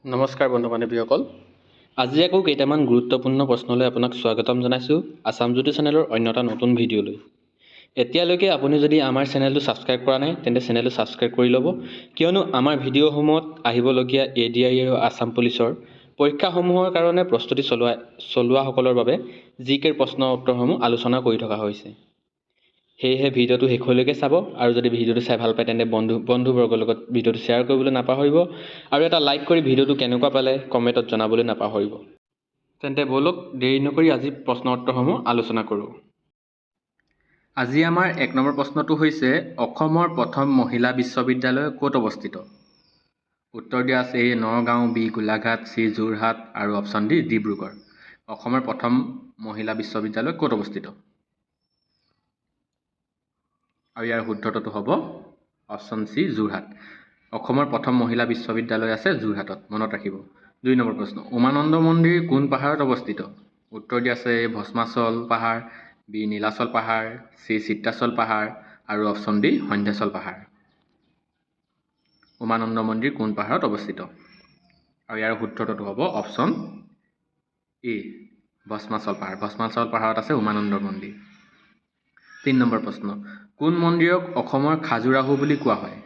নমস্কাৰ বন্ধু বান্ধৱীসকল, আজি আকৌ কেইটামান গুৰুত্বপূৰ্ণ প্ৰশ্নলৈ আপোনাক স্বাগতম জনাইছোঁ আছাম জ্যোতি চেনেলৰ অন্য এটা নতুন ভিডিঅ'লৈ। এতিয়ালৈকে আপুনি যদি আমাৰ চেনেলটো ছাবস্ক্ৰাইব কৰা নাই তেন্তে চেনেলটো ছাবস্ক্ৰাইব কৰি ল'ব, কিয়নো আমাৰ ভিডিঅ'সমূহত আহিবলগীয়া ADI আৰু আছাম পুলিচৰ পৰীক্ষাসমূহৰ কাৰণে প্ৰস্তুতি চলোৱাসকলৰ বাবে জিকেৰ প্ৰশ্ন উত্তৰসমূহ আলোচনা কৰি থকা হৈছে। সেয়েহে ভিডিঅ'টো শেষলৈকে চাব, আৰু যদি ভিডিঅ'টো চাই ভাল পায় তেন্তে বন্ধুবৰ্গৰ লগত ভিডিঅ'টো শ্বেয়াৰ কৰিবলৈ নাপাহৰিব, আৰু এটা লাইক কৰি ভিডিঅ'টো কেনেকুৱা পালে কমেণ্টত জনাবলৈ নাপাহৰিব। তেন্তে বলক দেৰি নকৰি আজি প্ৰশ্ন উত্তৰসমূহ আলোচনা কৰোঁ। আজি আমাৰ 1 নম্বৰ প্ৰশ্নটো হৈছে, অসমৰ প্ৰথম মহিলা বিশ্ববিদ্যালয় ক'ত অৱস্থিত? উত্তৰ দিয়া আছে A Nagaon, B Golaghat, C Jorhat আৰু অপশ্যন D ডিব্ৰুগড়। অসমৰ প্ৰথম মহিলা বিশ্ববিদ্যালয় ক'ত অৱস্থিত? আৰু ইয়াৰ শুদ্ধটো হ'ব অপশ্যন C যোৰহাট। অসমৰ প্ৰথম মহিলা বিশ্ববিদ্যালয় আছে যোৰহাটত, মনত ৰাখিব। 2 নম্বৰ প্ৰশ্ন, উমানন্দ মন্দিৰ কোন পাহাৰত অৱস্থিত? উত্তৰ দিয়া আছে A ভস্মাচল পাহাৰ, B নীলাচল পাহাৰ, C চিত্ৰাচল পাহাৰ আৰু অপশ্যন D সন্ধ্যাচল পাহাৰ। উমানন্দ মন্দিৰ কোন পাহাৰত অৱস্থিত? আৰু ইয়াৰ শুদ্ধটো হ'ব অপশ্যন A ভস্মাচল পাহাৰ। ভস্মাচল পাহাৰত আছে উমানন্দ মন্দিৰ। 3 নম্বৰ প্ৰশ্ন, কোন মন্দিৰক অসমৰ খাজুৰাহো বুলি কোৱা হয়?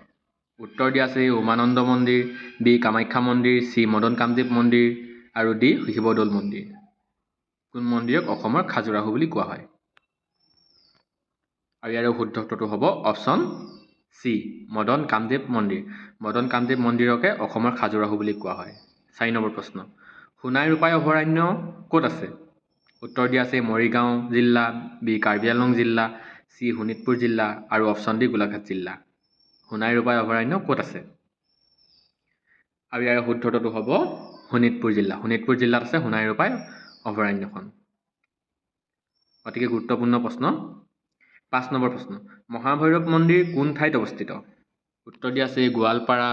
উত্তৰ দিয়া আছে উমানন্দ মন্দিৰ, B কামাখ্যা মন্দিৰ, C মদন কামদেৱ মন্দিৰ আৰু D শিৱদৌল মন্দিৰ। কোন মন্দিৰক অসমৰ খাজুৰাহো বুলি কোৱা হয়? আৰু ইয়াৰ শুদ্ধটো হ'ব অপশ্যন C মদন কামদেৱ মন্দিৰ। মদন কামদেৱ মন্দিৰকে অসমৰ খাজুৰাহো বুলি কোৱা হয়। 4 নম্বৰ প্ৰশ্ন, সোণাই ৰূপাই অভয়াৰণ্য ক'ত আছে? উত্তৰ দিয়া আছে মৰিগাঁও জিলা, B কাৰ্বি আংলং জিলা, C শোণিতপুৰ জিলা আৰু অপশ্যন D গোলাঘাট জিলা। সোণাই ৰূপাই অভয়াৰণ্য ক'ত আছে? আৰু ইয়াৰ শুদ্ধটো হ'ব শোণিতপুৰ জিলা। শোণিতপুৰ জিলাত আছে সোণাই ৰূপাই অভয়াৰণ্যখন। অতিকে গুৰুত্বপূৰ্ণ প্ৰশ্ন। 5 নম্বৰ প্ৰশ্ন, মহাভৈৰৱ মন্দিৰ কোন ঠাইত অৱস্থিত? উত্তৰ দিয়া আছে গোৱালপাৰা,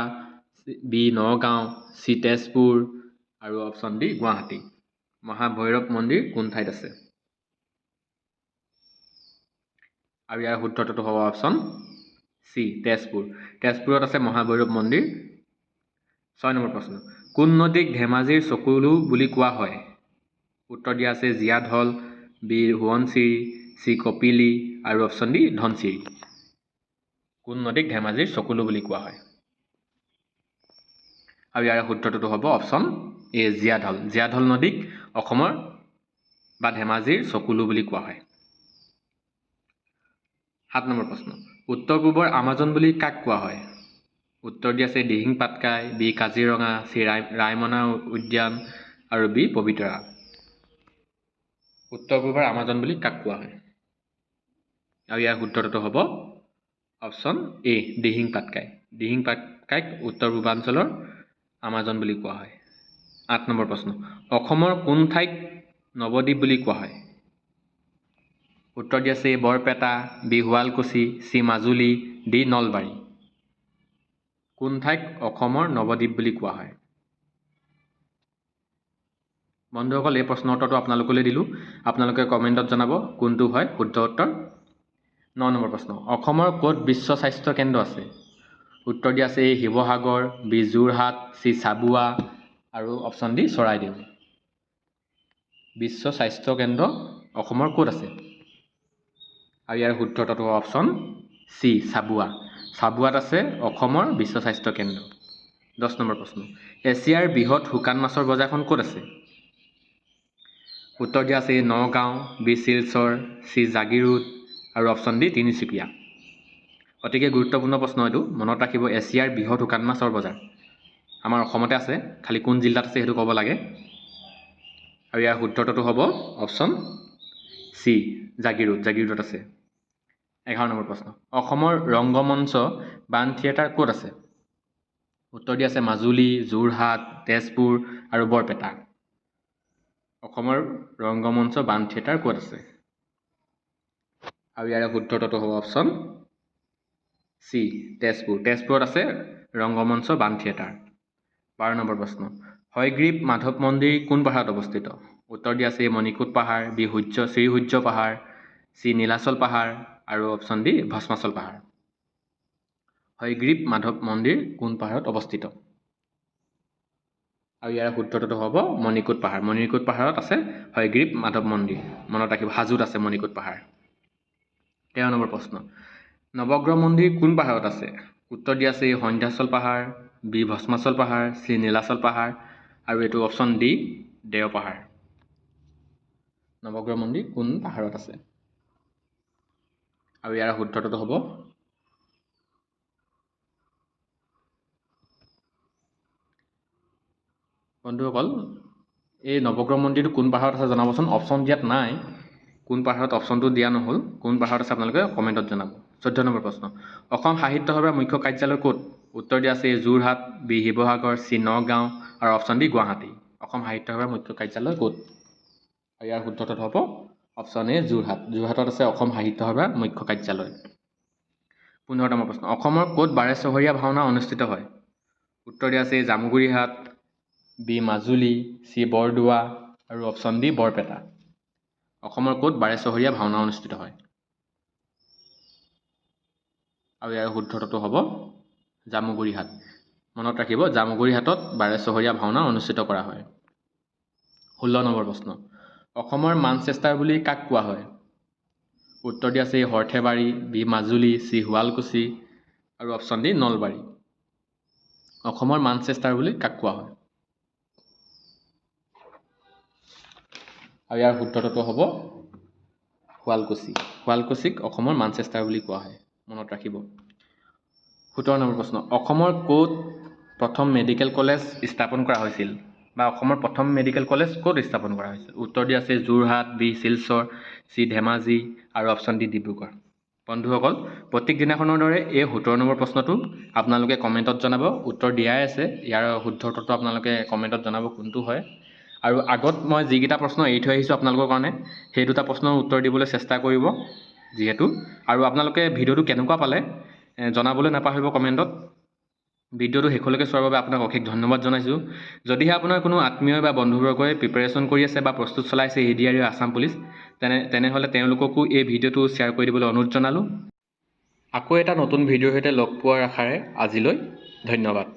B নগাঁও, C তেজপুৰ আৰু অপশ্যন D গুৱাহাটী। মহাভৈৰৱ মন্দিৰ কোন ঠাইত আছে? আৰু ইয়াৰ শুদ্ধটো হ'ব অপশ্যন C তেজপুৰ। তেজপুৰত আছে মহাভৈৰৱ মন্দিৰ। 6 নম্বৰ প্ৰশ্ন, কোন নদীক ধেমাজিৰ চকুলো বুলি কোৱা হয়? উত্তৰ দিয়া আছে জীয়াঢল, B সোৱণশিৰি, C কপিলী আৰু অপশ্যন D ধনশিৰি। কোন নদীক ধেমাজিৰ চকুলো বুলি কোৱা হয়? আৰু ইয়াৰ শুদ্ধটো হ'ব অপশ্যন A জীয়াঢল। জীয়াঢল নদীক অসমৰ বা ধেমাজিৰ চকুলো বুলি কোৱা হয়। 7 নম্বৰ প্ৰশ্ন, উত্তৰ পূবৰ আমাজন বুলি কাক কোৱা হয়? উত্তৰ দিয়া আছে দিহিং পাটকাই, B কাজিৰঙা, C ৰায়মনা উদ্যান আৰু B পবিতৰা। উত্তৰ পূবৰ আমাজন বুলি কাক কোৱা হয়? আৰু ইয়াৰ শুদ্ধটো হ'ব অপশ্যন A দিহিং পাটকাই। দিহিং পাটকাইক উত্তৰ পূৰ্বাঞ্চলৰ আমাজন বুলি কোৱা হয়। 8 নম্বৰ প্ৰশ্ন, অসমৰ কোন ঠাইক নৱদ্বীপ বুলি কোৱা হয়? উত্তৰ দিয়া আছে Barpeta, B Sualkuchi, C Majuli, D Nalbari. কোন ঠাইক অসমৰ নৱদ্বীপ বুলি কোৱা হয়? বন্ধুসকল, এই প্ৰশ্ন উত্তৰটো আপোনালোকলৈ দিলোঁ। আপোনালোকে কমেণ্টত জনাব কোনটো হয় শুদ্ধ উত্তৰ। 9 নম্বৰ প্ৰশ্ন, অসমৰ ক'ত বিশ্ব স্বাস্থ্য কেন্দ্ৰ আছে? উত্তৰ দিয়া আছে শিৱসাগৰ, B যোৰহাট, C চাবুৱা আৰু অপশ্যন D চৰাইদেউ। বিশ্ব স্বাস্থ্য কেন্দ্ৰ অসমৰ ক'ত আছে? আৰু ইয়াৰ শুদ্ধটো অপশ্যন C চাবুৱা। চাবুৱাত আছে অসমৰ বিশ্ব স্বাস্থ্য কেন্দ্ৰ। 10 নম্বৰ প্ৰশ্ন, এছিয়াৰ বৃহৎ শুকান মাছৰ বজাৰখন ক'ত আছে? উত্তৰ দিয়া আছে নগাঁও, B শিলচৰ, C জাগিৰোড আৰু অপশ্যন D তিনিচুকীয়া। অতিকে গুৰুত্বপূৰ্ণ প্ৰশ্ন এইটো, মনত ৰাখিব। এছিয়াৰ বৃহৎ শুকান মাছৰ বজাৰ আমাৰ অসমতে আছে, খালি কোন জিলাত আছে সেইটো ক'ব লাগে। আৰু ইয়াৰ শুদ্ধটো হ'ব অপশ্যন C জাগিৰোড। জাগিৰোডত আছে। 11 নম্বৰ প্ৰশ্ন, অসমৰ ৰংগমঞ্চ বাণ থিয়েটাৰ ক'ত আছে? উত্তৰ দিয়া আছে মাজুলী, যোৰহাট, তেজপুৰ আৰু বৰপেটা। অসমৰ ৰংগমঞ্চ বাণ থিয়েটাৰ ক'ত আছে? আৰু ইয়াৰ শুদ্ধটো হ'ব অপশ্যন C তেজপুৰ। তেজপুৰত আছে ৰংগমঞ্চ বাণ থিয়েটাৰ। 12 নম্বৰ প্ৰশ্ন, হয়গ্ৰীৱ মাধৱ মন্দিৰ কোন পাহাৰত অৱস্থিত? উত্তৰ দিয়া আছে মণিকোট পাহাৰ, B শ্ৰীসূৰ্য পাহাৰ, C নীলাচল পাহাৰ আৰু অপশ্যন D ভস্মাচল পাহাৰ। হয়গ্ৰীৱ মাধৱ মন্দিৰ কোন পাহাৰত অৱস্থিত? আৰু ইয়াৰ শুদ্ধটো হ'ব মণিকোট পাহাৰ। মণিকোট পাহাৰত আছে হয়গ্ৰীৱ মাধৱ মন্দিৰ। মনত ৰাখিব, হাজোত আছে মণিকোট পাহাৰ। 13 নম্বৰ প্ৰশ্ন, নৱগ্ৰহ মন্দিৰ কোন পাহাৰত আছে? উত্তৰ দিয়া আছে সন্ধ্যাচল পাহাৰ, বি ভস্মাচল পাহাৰ, চি নীলাচল পাহাৰ, আৰু এইটো অপশ্যন ডি দেও পাহাৰ। নৱগ্ৰহ মন্দিৰ কোন পাহাৰত আছে? আৰু ইয়াৰ শুদ্ধটো হ'ব বন্ধুসকল, এই নৱগ্ৰহ মন্দিৰটো কোন পাহাৰত আছে জনাবচোন। অপশ্যন দিয়াত নাই, কোন পাহাৰত অপশ্যনটো দিয়া নহ'ল। কোন পাহাৰত আছে আপোনালোকে কমেণ্টত জনাব। 14 নম্বৰ প্ৰশ্ন, অসম সাহিত্য সভাৰ মুখ্য কাৰ্যালয় ক'ত? উত্তৰ দিয়া আছে যোৰহাট, বি শিৱসাগৰ, চি নগাঁও, আৰু অপশ্যন ডি গুৱাহাটী। অসম সাহিত্য সভাৰ মুখ্য কাৰ্যালয় ক'ত? আৰু ইয়াৰ শুদ্ধটো হ'ব অপশ্যন এ যোৰহাট। যোৰহাটত আছে অসম সাহিত্য সভাৰ মুখ্য কাৰ্যালয়। 15 নম্বৰ প্ৰশ্ন, অসমৰ ক'ত বাৰেচহৰীয়া ভাওনা অনুষ্ঠিত হয়? উত্তৰ দিয়া আছে জামুগুৰিহাট, বি মাজুলী, চি বৰদোৱা, আৰু অপশ্যন ডি বৰপেটা। অসমৰ ক'ত বাৰেচহৰীয়া ভাওনা অনুষ্ঠিত হয়? আৰু ইয়াৰ শুদ্ধটো হ'ব জামুগুৰিহাট। মনত ৰাখিব, জামুগুৰিহাটত বাৰেচহৰীয়া ভাওনা অনুষ্ঠিত কৰা হয়। 16 নম্বৰ প্ৰশ্ন, অসমৰ মানচেষ্টাৰ বুলি কাক কোৱা হয়? উত্তৰ দিয়া আছে সৰ্থেবাৰী, বি মাজুলী, চি শুৱালকুছি, আৰু অপশ্যন ডি নলবাৰী। অসমৰ মানচেষ্টাৰ বুলি কাক কোৱা হয়? আৰু ইয়াৰ শুদ্ধটো হ'ব শুৱালকুছি। শুৱালকুছিক অসমৰ মানচেষ্টাৰ বুলি কোৱা হয়। মনত ৰাখিব। 17 নম্বৰ প্ৰশ্ন, অসমৰ ক'ত প্ৰথম মেডিকেল কলেজ স্থাপন কৰা হৈছিল? বা অসমৰ প্ৰথম মেডিকেল কলেজ ক'ত স্থাপন কৰা হৈছিল? উত্তৰ দিয়া আছে যোৰহাট, বি শিলচৰ, চি ধেমাজি, আৰু অপশ্যন ডি ডিব্ৰুগড়। বন্ধুসকল, প্ৰত্যেক দিনাখনৰ দৰে এই 17 নম্বৰ প্ৰশ্নটো আপোনালোকে কমেণ্টত জনাব। উত্তৰ দিয়াই আছে, ইয়াৰ শুদ্ধ উত্তৰটো আপোনালোকে কমেণ্টত জনাব কোনটো হয়। আৰু আগত মই যিকেইটা প্ৰশ্ন এৰি থৈ আহিছোঁ আপোনালোকৰ কাৰণে, সেই দুটা প্ৰশ্নৰ উত্তৰ দিবলৈ চেষ্টা কৰিব যিহেতু। আৰু আপোনালোকে ভিডিঅ'টো কেনেকুৱা পালে জনাবলৈ নাপাহৰিব কমেণ্টত। ভিডিঅ'টো শেষলৈকে চোৱাৰ বাবে আপোনাক অশেষ ধন্যবাদ জনাইছোঁ। যদিহে আপোনাৰ কোনো আত্মীয় বা বন্ধুবৰ্গই প্ৰিপেৰেশ্যন কৰি আছে বা প্ৰস্তুত চলাইছে ADR আৰু আছাম পুলিচ, তেনেহ'লে তেওঁলোককো এই ভিডিঅ'টো শ্বেয়াৰ কৰি দিবলৈ অনুৰোধ জনালোঁ। আকৌ এটা নতুন ভিডিঅ'ৰ সৈতে লগ পোৱাৰ আশাৰে আজিলৈ ধন্যবাদ।